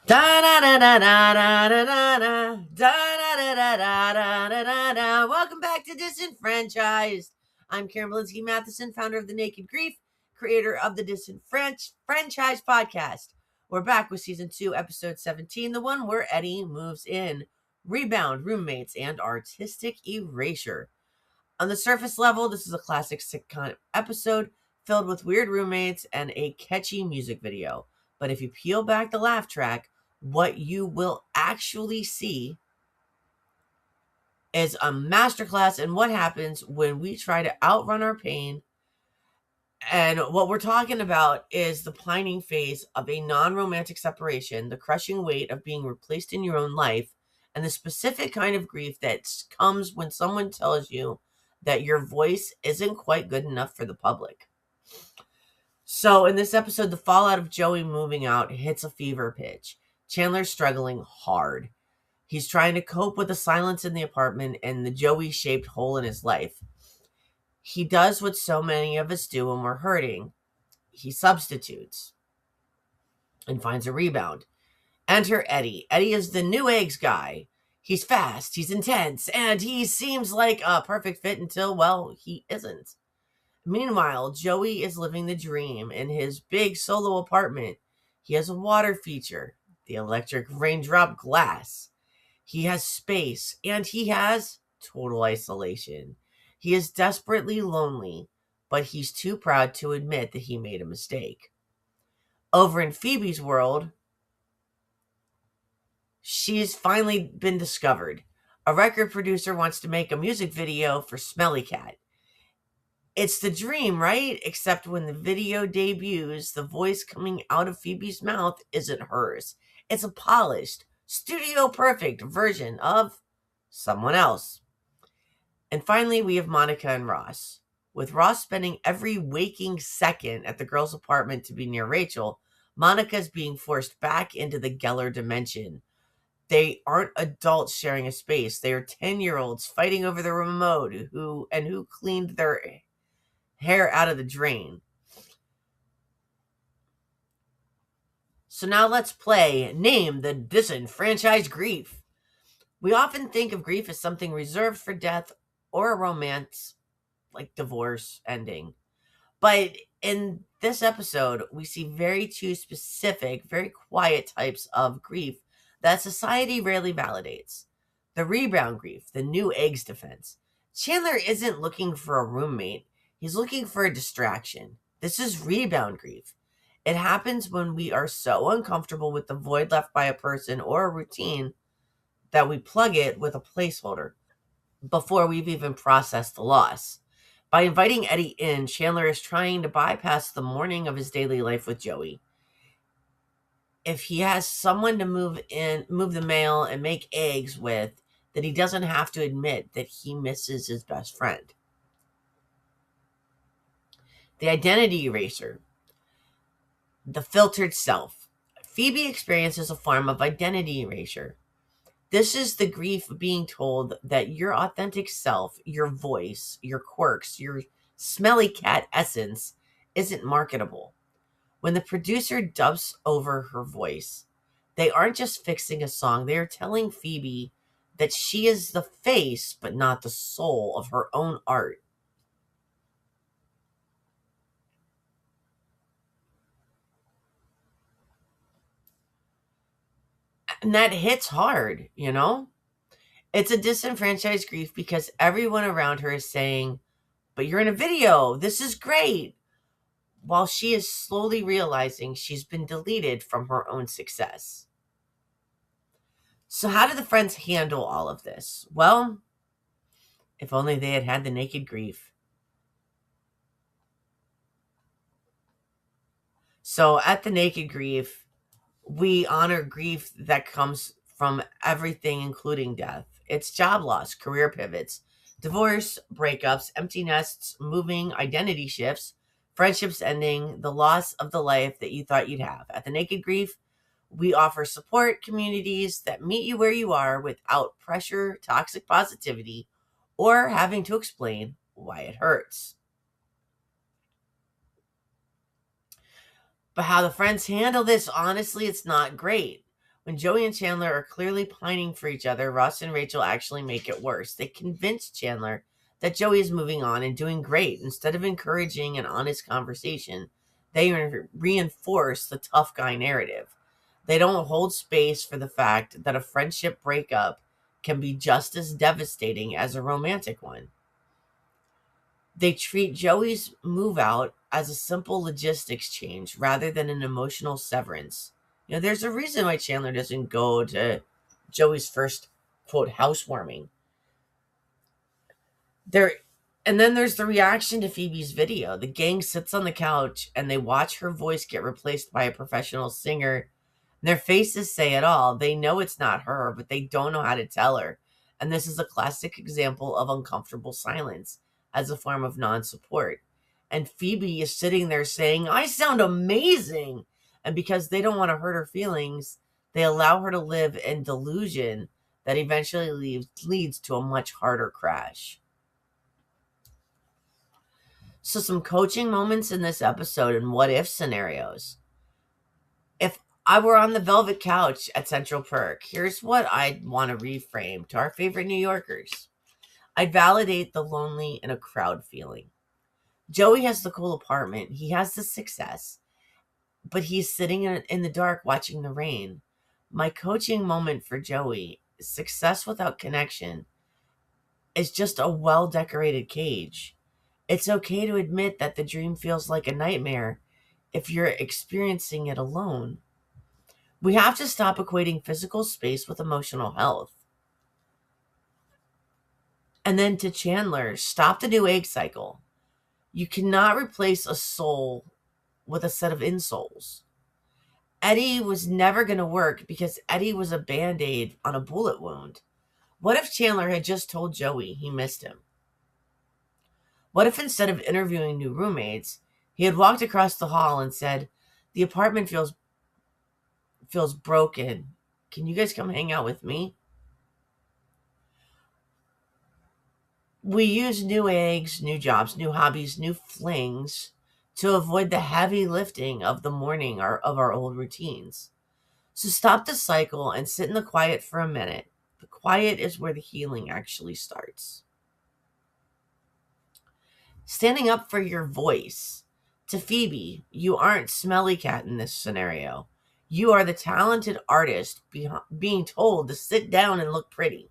Da da da da da da da da da da da da da da da da. Welcome back to Disenfranchised. I'm Karen Bulinski Mathison, founder of The Naked Grief, creator of the Disenfranchised podcast. We're back with season 2, episode 17, the one where Eddie moves in, rebound, roommates, and artistic erasure. On the surface level, this is a classic sitcom episode filled with weird roommates and a catchy music video. But if you peel back the laugh track, what you will actually see is a masterclass in what happens when we try to outrun our pain. And what we're talking about is the pining phase of a non-romantic separation, the crushing weight of being replaced in your own life, and the specific kind of grief that comes when someone tells you that your voice isn't quite good enough for the public. So in this episode, the fallout of Joey moving out hits a fever pitch. Chandler's struggling hard. He's trying to cope with the silence in the apartment and the Joey-shaped hole in his life. He does what so many of us do when we're hurting. He substitutes and finds a rebound. Enter Eddie. Eddie is the new eggs guy. He's fast, he's intense, and he seems like a perfect fit until, well, he isn't. Meanwhile, Joey is living the dream in his big solo apartment. He has a water feature, the electric raindrop glass. He has space, and he has total isolation. He is desperately lonely, but he's too proud to admit that he made a mistake. Over in Phoebe's world, she's finally been discovered. A record producer wants to make a music video for Smelly Cat. It's the dream, right? Except when the video debuts, the voice coming out of Phoebe's mouth isn't hers. It's a polished, studio perfect version of someone else. And finally, we have Monica and Ross. With Ross spending every waking second at the girl's apartment to be near Rachel, Monica's being forced back into the Geller dimension. They aren't adults sharing a space. They are 10-year-olds fighting over the remote who cleaned their hair out of the drain. So now let's play Name the Disenfranchised Grief. We often think of grief as something reserved for death or a romance, like divorce ending. But in this episode, we see two specific, very quiet types of grief that society rarely validates. The rebound grief, the new eggs defense. Chandler isn't looking for a roommate. He's looking for a distraction. This is rebound grief. It happens when we are so uncomfortable with the void left by a person or a routine that we plug it with a placeholder before we've even processed the loss. By inviting Eddie in, Chandler is trying to bypass the mourning of his daily life with Joey. If he has someone to move the mail and make eggs with, then he doesn't have to admit that he misses his best friend. The identity eraser. The filtered self. Phoebe experiences a form of identity erasure. This is the grief of being told that your authentic self, your voice, your quirks, your smelly cat essence isn't marketable. When the producer dubs over her voice, they aren't just fixing a song, they are telling Phoebe that she is the face but not the soul of her own art. And that hits hard, you know? It's a disenfranchised grief because everyone around her is saying, but you're in a video, this is great, while she is slowly realizing she's been deleted from her own success. So how did the friends handle all of this? Well, if only they had had the naked grief. So at the naked grief, we honor grief that comes from everything, including death. It's job loss, career pivots, divorce, breakups, empty nests, moving, identity shifts, friendships ending, the loss of the life that you thought you'd have. At the naked grief, we offer support communities that meet you where you are without pressure, toxic positivity, or having to explain why it hurts. But how the friends handle this, honestly, it's not great. When Joey and Chandler are clearly pining for each other, Ross and Rachel actually make it worse. They convince Chandler that Joey is moving on and doing great. Instead of encouraging an honest conversation, they reinforce the tough guy narrative. They don't hold space for the fact that a friendship breakup can be just as devastating as a romantic one. They treat Joey's move out as a simple logistics change rather than an emotional severance. There's a reason why Chandler doesn't go to Joey's first, quote, housewarming. And then there's the reaction to Phoebe's video. The gang sits on the couch and they watch her voice get replaced by a professional singer. Their faces say it all. They know it's not her, but they don't know how to tell her. And this is a classic example of uncomfortable silence as a form of non-support. And Phoebe is sitting there saying, "I sound amazing." And because they don't want to hurt her feelings, they allow her to live in delusion that eventually leads to a much harder crash. So some coaching moments in this episode and what if scenarios. If I were on the velvet couch at Central Perk, here's what I'd want to reframe to our favorite New Yorkers. I'd validate the lonely in a crowd feeling. Joey has the cool apartment. He has the success, but he's sitting in the dark watching the rain. My coaching moment for Joey, success without connection, is just a well-decorated cage. It's okay to admit that the dream feels like a nightmare if you're experiencing it alone. We have to stop equating physical space with emotional health. And then to Chandler, stop the new egg cycle. You cannot replace a soul with a set of insoles. Eddie was never going to work because Eddie was a Band-Aid on a bullet wound. What if Chandler had just told Joey he missed him? What if instead of interviewing new roommates, he had walked across the hall and said, "The apartment feels broken. Can you guys come hang out with me?" We use new eggs, new jobs, new hobbies, new flings to avoid the heavy lifting of the mourning of our old routines. So stop the cycle and sit in the quiet for a minute. The quiet is where the healing actually starts. Standing up for your voice. To Phoebe, you aren't Smelly Cat in this scenario. You are the talented artist being told to sit down and look pretty.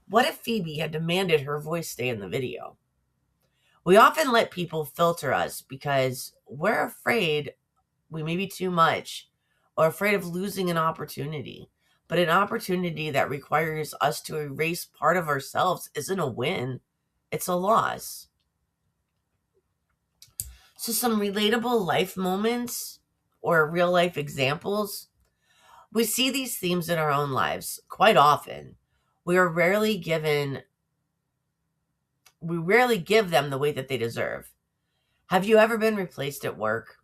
What if Phoebe had demanded her voice stay in the video? We often let people filter us because we're afraid we may be too much or afraid of losing an opportunity. But an opportunity that requires us to erase part of ourselves isn't a win, it's a loss. So some relatable life moments or real life examples. We see these themes in our own lives quite often. We rarely give them the weight that they deserve. Have you ever been replaced at work?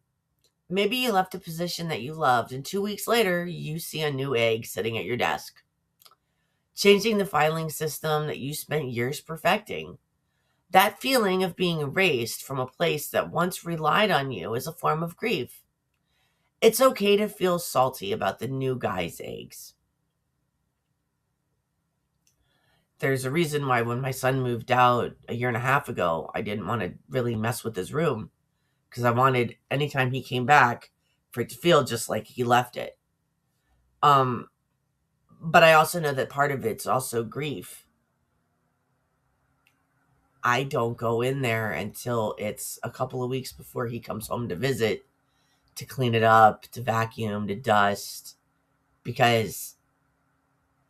Maybe you left a position that you loved, and 2 weeks later, you see a new egg sitting at your desk. Changing the filing system that you spent years perfecting. That feeling of being erased from a place that once relied on you is a form of grief. It's okay to feel salty about the new guy's eggs. There's a reason why when my son moved out a year and a half ago, I didn't want to really mess with his room because I wanted, anytime he came back, for it to feel just like he left it. But I also know that part of it's also grief. I don't go in there until it's a couple of weeks before he comes home to visit to clean it up, to vacuum, to dust, because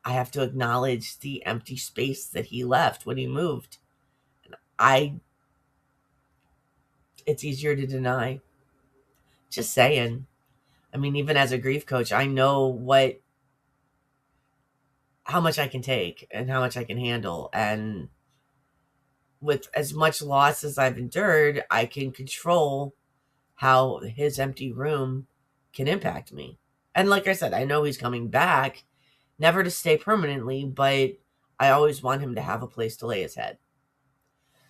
I have to acknowledge the empty space that he left when he moved. It's easier to deny. Just saying. I mean, even as a grief coach, I know how much I can take and how much I can handle. And with as much loss as I've endured, I can control how his empty room can impact me. And like I said, I know he's coming back, never to stay permanently, but I always want him to have a place to lay his head.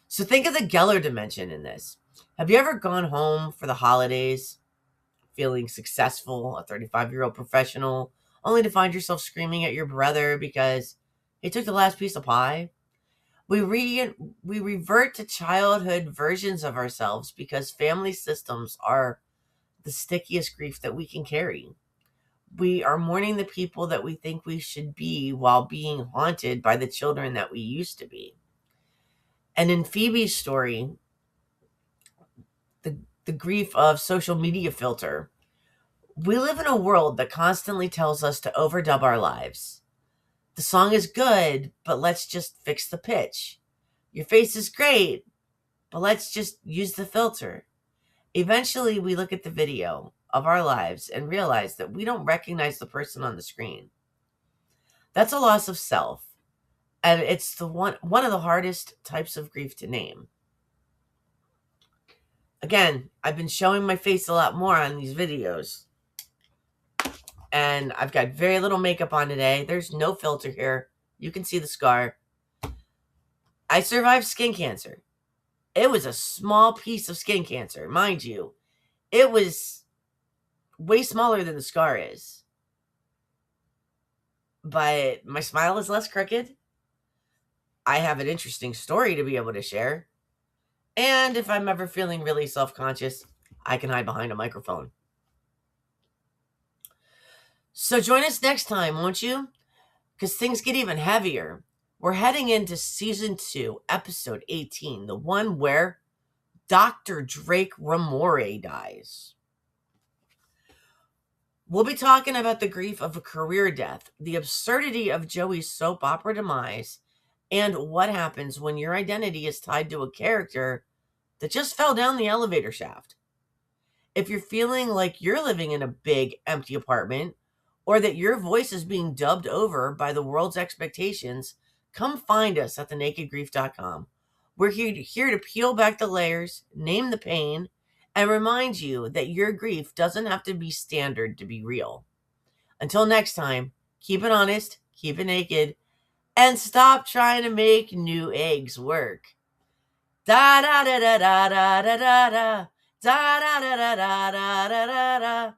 So think of the Geller dimension in this. Have you ever gone home for the holidays feeling successful, a 35-year-old professional, only to find yourself screaming at your brother because he took the last piece of pie. We revert to childhood versions of ourselves because family systems are the stickiest grief that we can carry. We are mourning the people that we think we should be while being haunted by the children that we used to be. And in Phoebe's story, the grief of social media filter, we live in a world that constantly tells us to overdub our lives. The song is good, but let's just fix the pitch. Your face is great, but let's just use the filter. Eventually, we look at the video of our lives and realize that we don't recognize the person on the screen. That's a loss of self, and it's one of the hardest types of grief to name. Again, I've been showing my face a lot more on these videos, and I've got very little makeup on today. There's no filter here. You can see the scar. I survived skin cancer. It was a small piece of skin cancer, mind you. It was way smaller than the scar is. But my smile is less crooked. I have an interesting story to be able to share. And if I'm ever feeling really self-conscious, I can hide behind a microphone. So join us next time, won't you? Because things get even heavier. We're heading into season 2, episode 18, the one where Dr. Drake Ramore dies. We'll be talking about the grief of a career death, the absurdity of Joey's soap opera demise, and what happens when your identity is tied to a character that just fell down the elevator shaft. If you're feeling like you're living in a big, empty apartment, or that your voice is being dubbed over by the world's expectations, come find us at thenakedgrief.com. We're here to peel back the layers, name the pain, and remind you that your grief doesn't have to be standard to be real. Until next time, keep it honest, keep it naked, and stop trying to make new eggs work. Da da da da da da da da da da da da da da da da.